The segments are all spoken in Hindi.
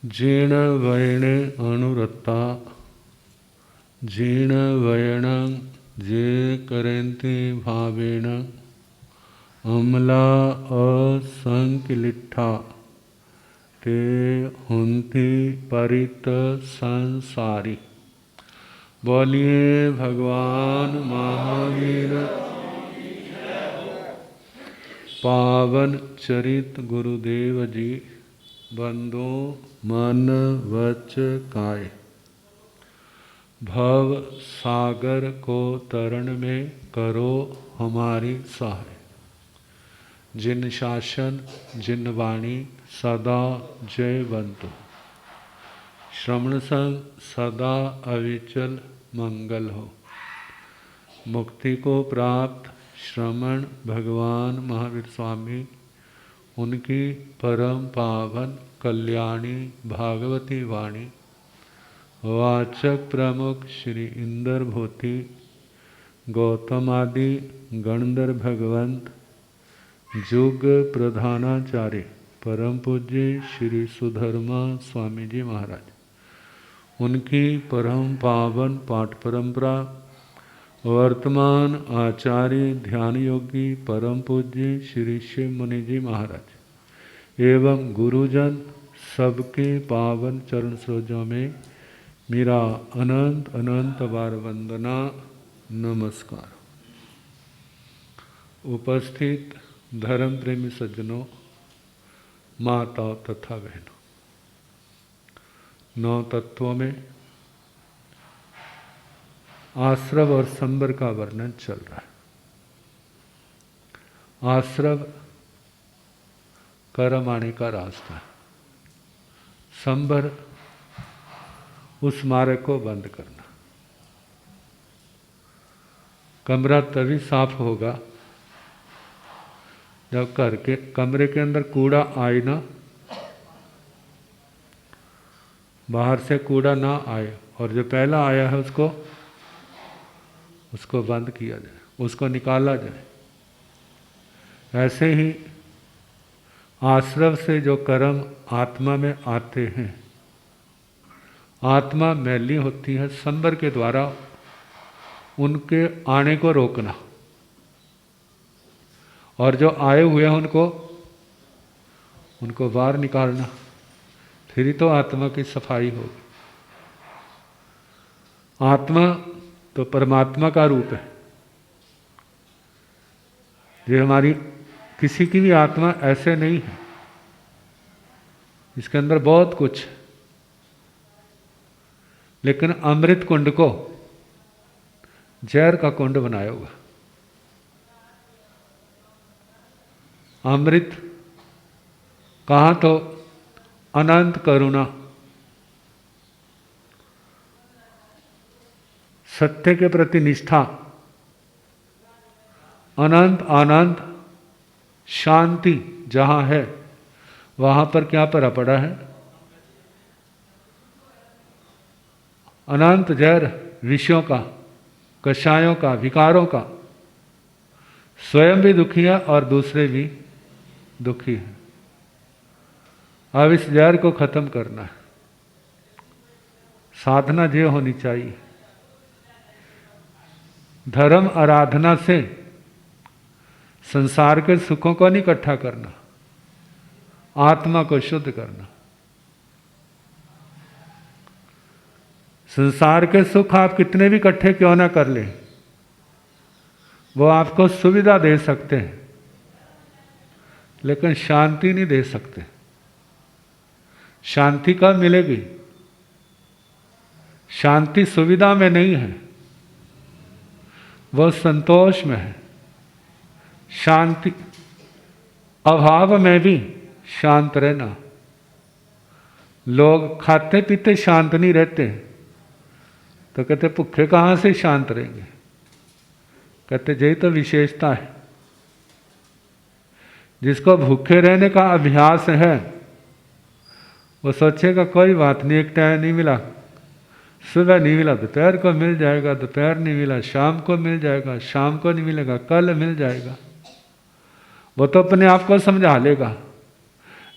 जीर्ण वैणे अनुरता जीर्ण वैण जे करन्ति भावेन अमला असंकिलिठा ते हुन्ति परित संसारी। बोलिए भगवान महावीर पावन चरित गुरुदेव जी। बंदो मन वच काय, भव सागर को तरण में करो हमारी सहाय। जिन शासन जिन वाणी सदा जयवंतु, श्रवण संग सदा अविचल मंगल हो। मुक्ति को प्राप्त श्रमण भगवान महावीर स्वामी, उनकी परम पावन कल्याणी भागवती वाणी, वाचक प्रमुख श्री इंदर भूति गौतम आदि गणधर भगवंत, जुग प्रधानाचार्य परम पूज्य श्री सुधर्मा स्वामी जी महाराज, उनकी परम पावन पाठ परंपरा, वर्तमान आचार्य ध्यान योगी परम पूज्य श्री शिव मुनि जी महाराज एवं गुरुजन सबके पावन चरण सरोजों में मेरा अनंत अनंत बार वंदना नमस्कार। उपस्थित धर्म प्रेमी सज्जनों, माताओं तथा बहनों, 9 तत्वों में आश्रव और संबर का वर्णन चल रहा है। आश्रव कर्म आने का रास्ता है, संबर उस मार्ग को बंद करना। कमरा तभी साफ होगा जब कमरे के अंदर कूड़ा आए ना, बाहर से कूड़ा ना आए, और जो पहला आया है उसको बंद किया जाए, उसको निकाला जाए। ऐसे ही आश्रव से जो कर्म आत्मा में आते हैं, आत्मा मैली होती है, संबर के द्वारा उनके आने को रोकना, और जो आए हुए हैं उनको बाहर निकालना, फिर ही तो आत्मा की सफाई होगी। आत्मा तो परमात्मा का रूप है। ये हमारी किसी की भी आत्मा ऐसे नहीं है, इसके अंदर बहुत कुछ, लेकिन अमृत कुंड को जहर का कुंड बनाया हुआ। अमृत कहाँ तो अनंत करुणा, सत्य के प्रति निष्ठा, अनंत आनंद शांति जहाँ है, वहाँ पर क्या पड़ा पड़ा है? अनंत जहर विषयों का, कषायों का, विकारों का। स्वयं भी दुखी है और दूसरे भी दुखी हैं। अब इस जहर को खत्म करना है। साधना ये होनी चाहिए, धर्म आराधना से संसार के सुखों को नहीं इकट्ठा करना, आत्मा को शुद्ध करना। संसार के सुख आप कितने भी इकट्ठे क्यों ना कर लें, वो आपको सुविधा दे सकते हैं, लेकिन शांति नहीं दे सकते। शांति कब मिलेगी? शांति सुविधा में नहीं है, वह संतोष में है। शांति अभाव में भी शांत रहना। लोग खाते पीते शांत नहीं रहते, तो कहते भूखे कहाँ से शांत रहेंगे? कहते यही तो विशेषता है। जिसको भूखे रहने का अभ्यास है, वो सोचेगा कोई बात नहीं, एक टाइम नहीं मिला, सुबह नहीं मिला दोपहर को मिल जाएगा, दोपहर नहीं मिला शाम को मिल जाएगा, शाम को नहीं मिलेगा कल मिल जाएगा। वो तो अपने आप को समझा लेगा।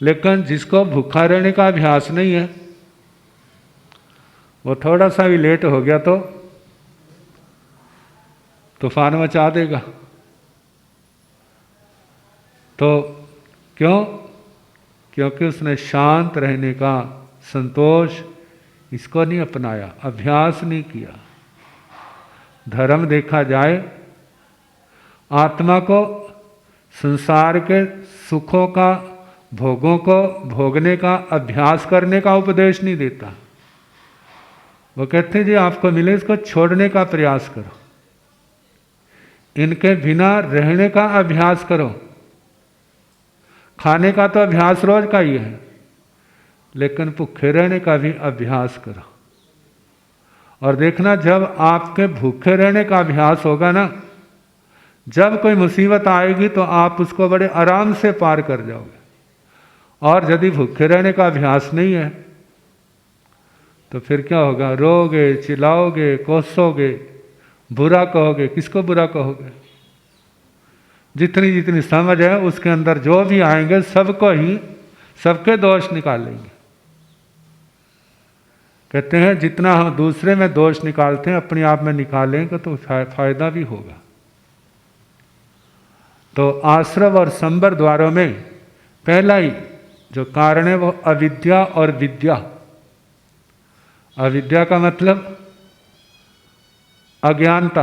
लेकिन जिसको भूखा रहने का अभ्यास नहीं है, वो थोड़ा सा भी लेट हो गया तो तूफान मचा देगा। तो क्यों? क्योंकि उसने शांत रहने का, संतोष इसको नहीं अपनाया, अभ्यास नहीं किया। धर्म देखा जाए, आत्मा को संसार के सुखों का, भोगों को भोगने का अभ्यास करने का उपदेश नहीं देता। वो कहते हैं जी आपको मिले इसको छोड़ने का प्रयास करो, इनके बिना रहने का अभ्यास करो। खाने का तो अभ्यास रोज का ही है, लेकिन भूखे रहने का भी अभ्यास करो। और देखना जब आपके भूखे रहने का अभ्यास होगा ना, जब कोई मुसीबत आएगी तो आप उसको बड़े आराम से पार कर जाओगे। और यदि भूखे रहने का अभ्यास नहीं है तो फिर क्या होगा? रोगे, चिल्लाओगे, कोसोगे, बुरा कहोगे। किसको बुरा कहोगे? जितनी जितनी समझ है उसके अंदर जो भी आएंगे सबको ही, सबके दोष निकालेंगे। कहते हैं जितना हम दूसरे में दोष निकालते हैं अपने आप में निकालेंगे तो फायदा भी होगा। तो आश्रव और संबर द्वारों में पहला ही जो कारण है वो अविद्या और विद्या। अविद्या का मतलब अज्ञानता,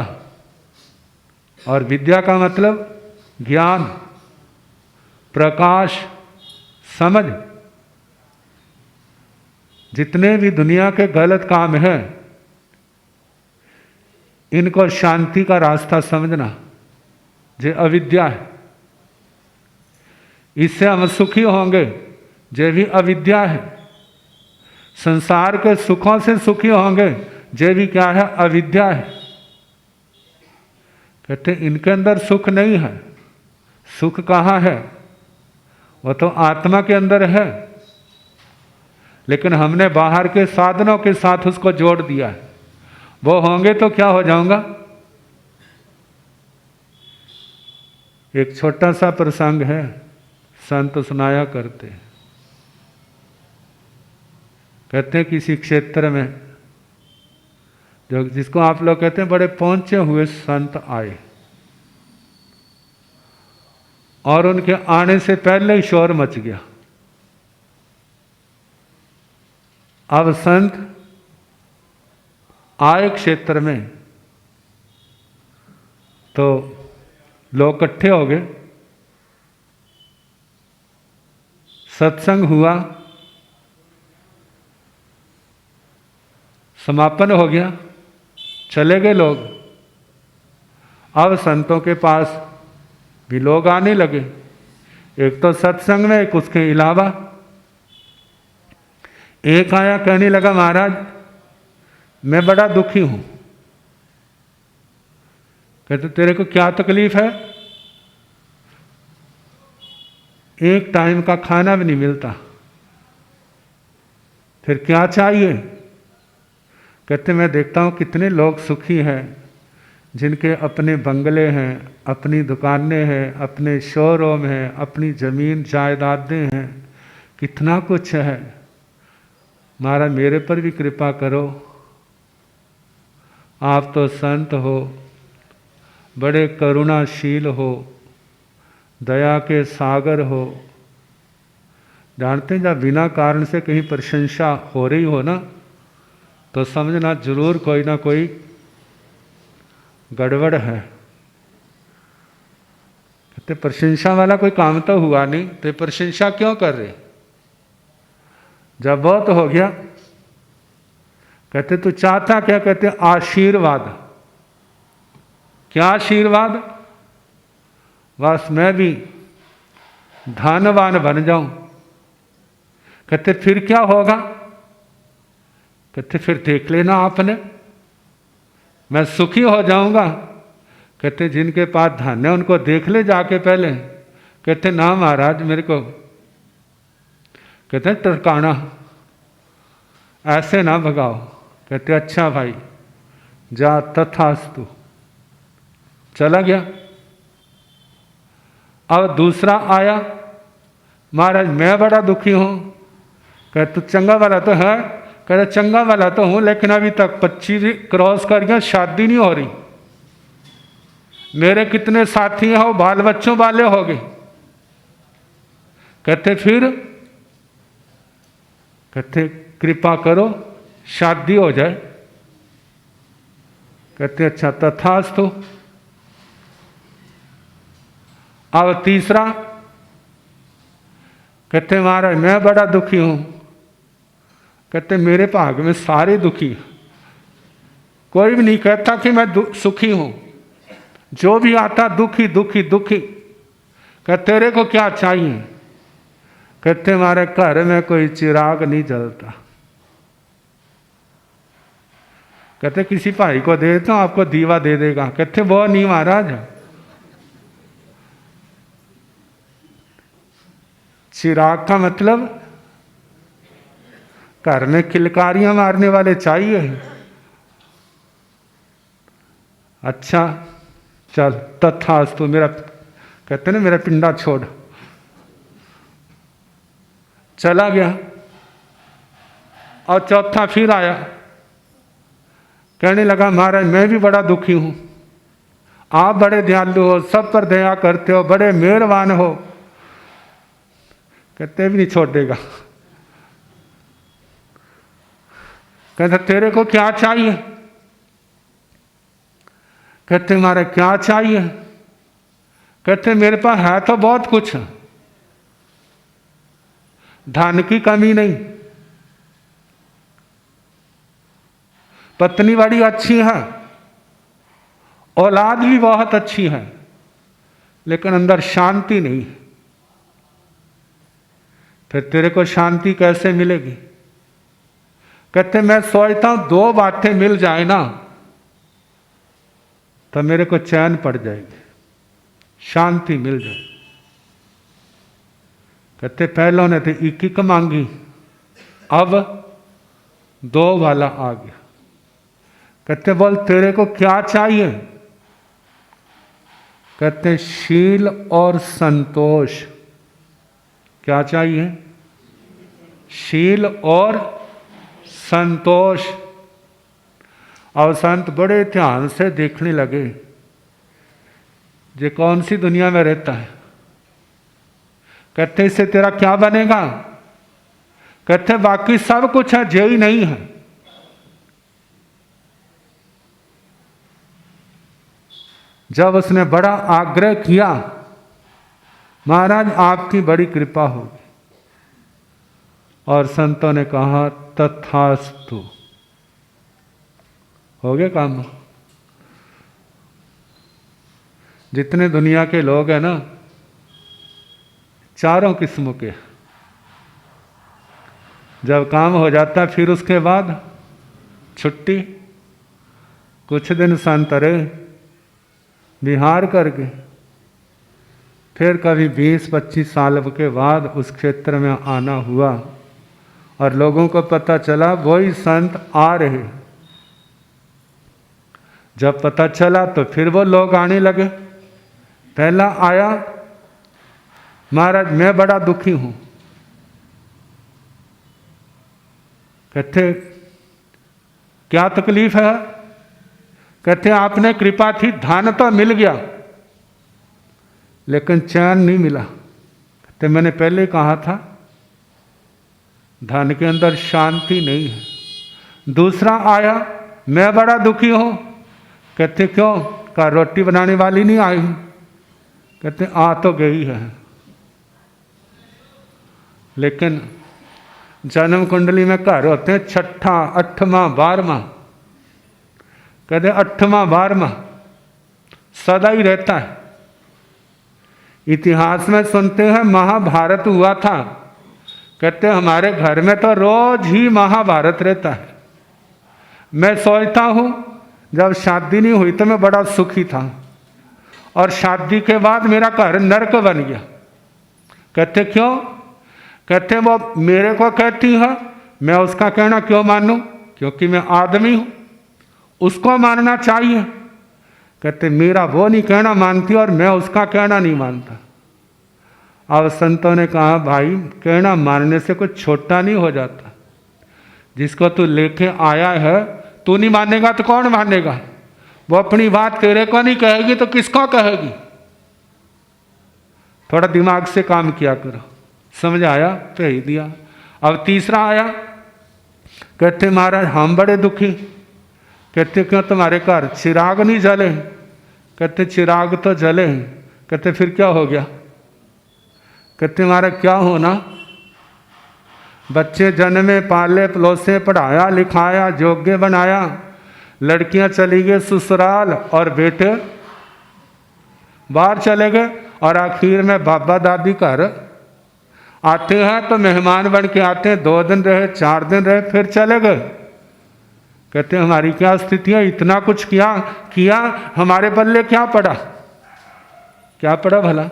और विद्या का मतलब ज्ञान, प्रकाश, समझ। जितने भी दुनिया के गलत काम हैं इनको शांति का रास्ता समझना, ये अविद्या है। इससे हम सुखी होंगे, ये भी अविद्या है। संसार के सुखों से सुखी होंगे, ये भी क्या है? अविद्या है। कहते इनके अंदर सुख नहीं है। सुख कहाँ है? वो तो आत्मा के अंदर है, लेकिन हमने बाहर के साधनों के साथ उसको जोड़ दिया है। वो होंगे तो क्या हो जाऊंगा? एक छोटा सा प्रसंग है, संत सुनाया करते। कहते हैं किसी क्षेत्र में जो जिसको आप लोग कहते हैं बड़े पहुंचे हुए संत आए, और उनके आने से पहले ही शोर मच गया। अब संत आए क्षेत्र में तो लोग इकट्ठे हो गए, सत्संग हुआ, समापन हो गया, चले गए लोग। अब संतों के पास भी लोग आने लगे, एक तो सत्संग में, एक उसके अलावा। एक आया, कहने लगा महाराज मैं बड़ा दुखी हूं। कहते तेरे को क्या तकलीफ है? एक टाइम का खाना भी नहीं मिलता, फिर क्या चाहिए? कहते मैं देखता हूं कितने लोग सुखी हैं, जिनके अपने बंगले हैं, अपनी दुकानें हैं, अपने शोरूम हैं, अपनी जमीन जायदादें हैं, कितना कुछ है। महाराज मेरे पर भी कृपा करो, आप तो संत हो, बड़े करुणाशील हो, दया के सागर हो। जानते हैं जब बिना कारण से कहीं प्रशंसा हो रही हो ना, तो समझना जरूर कोई ना कोई गड़बड़ है। कहते प्रशंसा वाला कोई काम तो हुआ नहीं, तो प्रशंसा क्यों कर रहे? जब बहुत हो गया, कहते तू चाहता क्या? कहते आशीर्वाद। क्या आशीर्वाद? बस मैं भी धनवान बन जाऊं। कहते फिर क्या होगा? कहते फिर देख लेना आपने, मैं सुखी हो जाऊंगा। कहते जिनके पास धन है उनको देख ले जाके पहले। कहते ना महाराज मेरे को, कहते टरकाना, ऐसे ना भगाओ। कहते अच्छा भाई जा, तथास्तु। चला गया। अब दूसरा आया, महाराज मैं बड़ा दुखी हूँ। कह तू चंगा वाला तो है? कह रहे चंगा वाला तो हूँ, लेकिन अभी तक 25 क्रॉस कर गया, शादी नहीं हो रही। मेरे कितने साथी हैं वो बाल बच्चों वाले हो गए। कहते फिर? कहते कृपा करो शादी हो जाए। कहते अच्छा तथास्तु। अब तीसरा, कहते महाराज मैं बड़ा दुखी हूं। कहते मेरे भाग में सारे दुखी, कोई भी नहीं कहता कि मैं सुखी हूं, जो भी आता दुखी दुखी दुखी। कहते तेरे को क्या चाहिए? कहते हमारे घर में कोई चिराग नहीं जलता। कहते किसी भाई को दे तो आपको दीवा दे देगा। कहते वो नहीं महाराज, चिराग का मतलब घर में किलकारियां मारने वाले चाहिए। अच्छा चल तथास्तु। मेरा कहते ना मेरा पिंडा छोड़। चला गया। और चौथा फिर आया, कहने लगा महाराज मैं भी बड़ा दुखी हूं, आप बड़े दयालु हो, सब पर दया करते हो, बड़े मेहरबान हो। कहते भी नहीं छोड़ेगा। कहते तेरे को क्या चाहिए? कहते महाराज क्या चाहिए? कहते मेरे पास है तो बहुत कुछ, धन की कमी नहीं, पत्नी बड़ी अच्छी है, औलाद भी बहुत अच्छी है, लेकिन अंदर शांति नहीं। फिर तेरे को शांति कैसे मिलेगी? कहते मैं सोचता हूं 2 बातें मिल जाए ना तो मेरे को चैन पड़ जाएगी, शांति मिल जाए। कहते पहलों ने तो 1 मांगी, अब 2 वाला आ गया। कहते बोल तेरे को क्या चाहिए? कहते शील और संतोष। क्या चाहिए? शील और संतोष। और संत बड़े ध्यान से देखने लगे ये कौन सी दुनिया में रहता है। कहते इससे तेरा क्या बनेगा? कहते बाकी सब कुछ है, यही नहीं है। जब उसने बड़ा आग्रह किया महाराज आपकी बड़ी कृपा होगी, और संतों ने कहा तथास्तु, हो गया काम। जितने दुनिया के लोग हैं ना, चारों किस्मों के, जब काम हो जाता है फिर उसके बाद छुट्टी, कुछ दिन संत रहे विहार करके, फिर कभी 20-25 साल के बाद उस क्षेत्र में आना हुआ और लोगों को पता चला वही संत आ रहे। जब पता चला तो फिर वो लोग आने लगे। पहला आया महाराज मैं बड़ा दुखी हूं। कहते क्या तकलीफ है? कहते आपने कृपा थी, धन तो मिल गया लेकिन चैन नहीं मिला। कहते मैंने पहले कहा था धन के अंदर शांति नहीं है। दूसरा आया मैं बड़ा दुखी हूं। कहते क्यों? का रोटी बनाने वाली नहीं आई? कहते आ तो गई है, लेकिन जन्म कुंडली में घर होते हैं 6ठा 8वां 12वां। कहते 8वां 12वां सदा ही रहता है। इतिहास में सुनते हैं महाभारत हुआ था। कहते हमारे घर में तो रोज ही महाभारत रहता है। मैं सोचता हूं जब शादी नहीं हुई तो मैं बड़ा सुखी था, और शादी के बाद मेरा घर नरक बन गया। कहते क्यों? कहते वो मेरे को कहती है, मैं उसका कहना क्यों मानूं? क्योंकि मैं आदमी हूं, उसको मानना चाहिए। कहते मेरा वो नहीं कहना मानती और मैं उसका कहना नहीं मानता। अब संतों ने कहा भाई कहना मानने से कुछ छोटा नहीं हो जाता, जिसको तू लेके आया है तू नहीं मानेगा तो कौन मानेगा। वो अपनी बात तेरे को नहीं कहेगी तो किसको कहेगी। थोड़ा दिमाग से काम किया करो। समझ आया, भेज दिया। अब तीसरा आया, कहते महाराज हम बड़े दुखी। कहते क्यों तुम्हारे घर चिराग नहीं जले। कहते चिराग तो जले। कहते फिर क्या हो गया। कहते महाराज क्या होना, बच्चे जन्मे पाले पलोसे पढ़ाया लिखाया योग्य बनाया, लड़कियां चली गई ससुराल और बेटे बाहर चले गए, और आखिर में बाबा दादी घर आते हैं तो मेहमान बन के आते हैं, 2 दिन रहे 4 दिन रहे फिर चले गए। कहते हमारी क्या स्थिति है, इतना कुछ किया हमारे बल्ले क्या पड़ा, क्या पड़ा भला।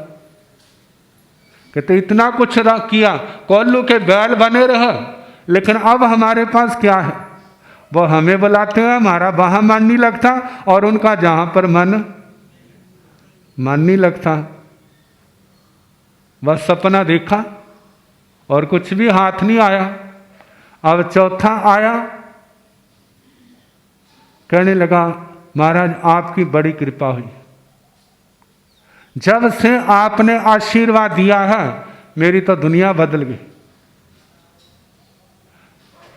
कहते इतना कुछ किया, कोल्लू के बैल बने रहे, लेकिन अब हमारे पास क्या है। वो हमें बुलाते हैं, हमारा वहां मन नहीं लगता, और उनका जहां पर मन नहीं लगता। बस सपना देखा और कुछ भी हाथ नहीं आया। अब चौथा आया, कहने लगा महाराज आपकी बड़ी कृपा हुई, जब से आपने आशीर्वाद दिया है मेरी तो दुनिया बदल गई,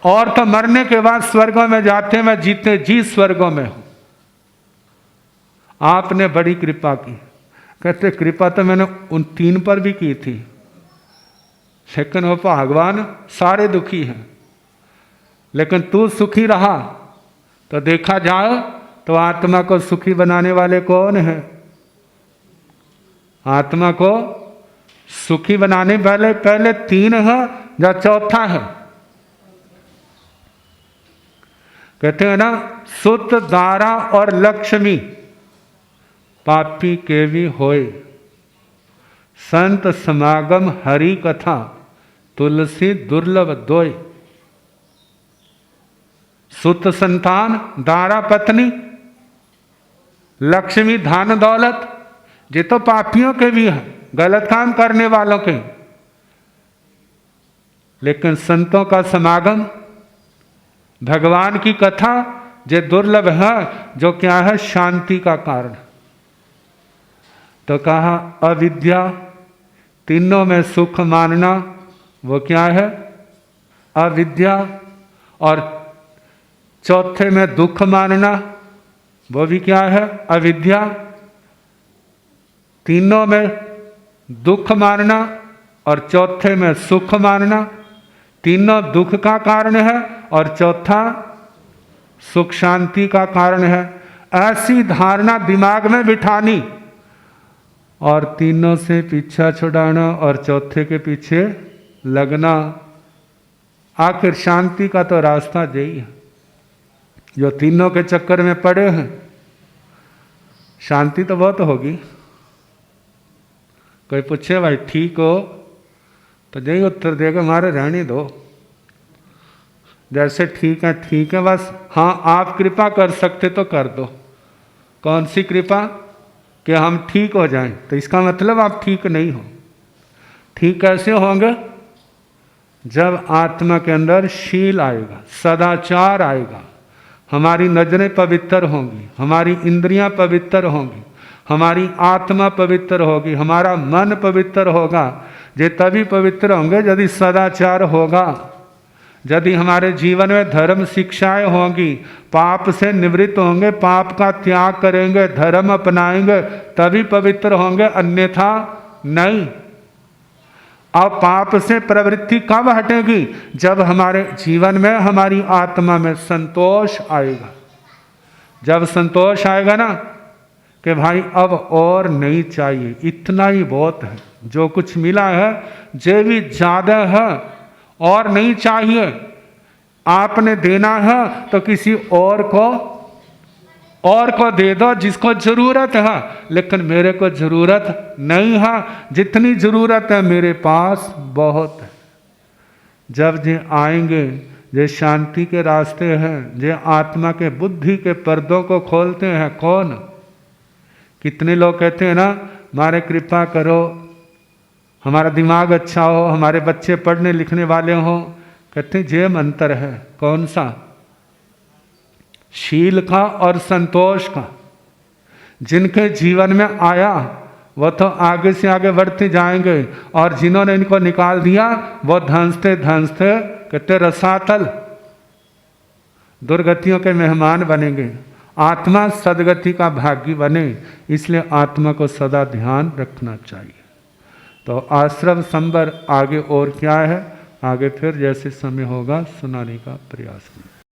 और तो मरने के बाद स्वर्गों में जाते मैं जीते जी स्वर्गों में हूं, आपने बड़ी कृपा की। कहते कृपा तो मैंने उन 3 पर भी की थी, लेकिन वो भगवान सारे दुखी हैं, लेकिन तू सुखी रहा तो देखा जाए तो आत्मा को सुखी बनाने वाले कौन है। आत्मा को सुखी बनाने वाले पहले 3 है या चौथा है। कहते हैं ना सुत दारा और लक्ष्मी पापी के भी होए, संत समागम हरि कथा तुलसी दुर्लभ दोय। सुत संतान, दारा पत्नी, लक्ष्मी धन दौलत, ये तो पापियों के भी है, गलत काम करने वालों के, लेकिन संतों का समागम, भगवान की कथा ये दुर्लभ है, जो क्या है शांति का कारण। तो कहा अविद्या, तीनों में सुख मानना वो क्या है अविद्या, और चौथे में दुख मानना वो भी क्या है अविद्या। तीनों में दुख मानना और चौथे में सुख मानना, तीनों दुख का कारण है और चौथा सुख शांति का कारण है। ऐसी धारणा दिमाग में बिठानी और तीनों से पीछा छुड़ाना और चौथे के पीछे लगना। आखिर शांति का तो रास्ता यही है। जो तीनों के चक्कर में पड़े हैं, शांति तो बहुत होगी। कोई पूछे भाई ठीक हो तो यही उत्तर देगा हमारे रहने दो, जैसे ठीक है बस। हाँ आप कृपा कर सकते तो कर दो। कौन सी कृपा, कि हम ठीक हो जाएं, तो इसका मतलब आप ठीक नहीं हो। ठीक कैसे होंगे, जब आत्मा के अंदर शील आएगा, सदाचार आएगा, हमारी नजरें पवित्र होंगी, हमारी इंद्रियां पवित्र होंगी, हमारी आत्मा पवित्र होगी, हमारा मन पवित्र होगा। ये तभी पवित्र होंगे यदि सदाचार होगा, यदि हमारे जीवन में धर्म शिक्षाएं होंगी, पाप से निवृत्त होंगे, पाप का त्याग करेंगे, धर्म अपनाएंगे, तभी पवित्र होंगे, अन्यथा नहीं। अब पाप से प्रवृत्ति कब हटेगी, जब हमारे जीवन में हमारी आत्मा में संतोष आएगा। जब संतोष आएगा ना कि भाई अब और नहीं चाहिए, इतना ही बहुत है, जो कुछ मिला है जो भी ज़्यादा है, और नहीं चाहिए। आपने देना है तो किसी और को दे दो जिसको जरूरत है, लेकिन मेरे को जरूरत नहीं है। जितनी जरूरत है मेरे पास बहुत है। जब जे आएंगे, जे शांति के रास्ते हैं, जे आत्मा के बुद्धि के पर्दों को खोलते हैं, कौन? कितने लोग कहते हैं ना, मारे कृपा करो, हमारा दिमाग अच्छा हो, हमारे बच्चे पढ़ने लिखने वाले हों। कहते हैं ये मंत्र है। कौन सा? शील का और संतोष का। जिनके जीवन में आया वो तो आगे से आगे बढ़ते जाएंगे, और जिन्होंने इनको निकाल दिया वो धंसते धंसते कहते रसातल दुर्गतियों के मेहमान बनेंगे। आत्मा सदगति का भागी बने, इसलिए आत्मा को सदा ध्यान रखना चाहिए। तो आश्रम संबर आगे और क्या है, आगे फिर जैसे समय होगा सुनाने का प्रयास करें।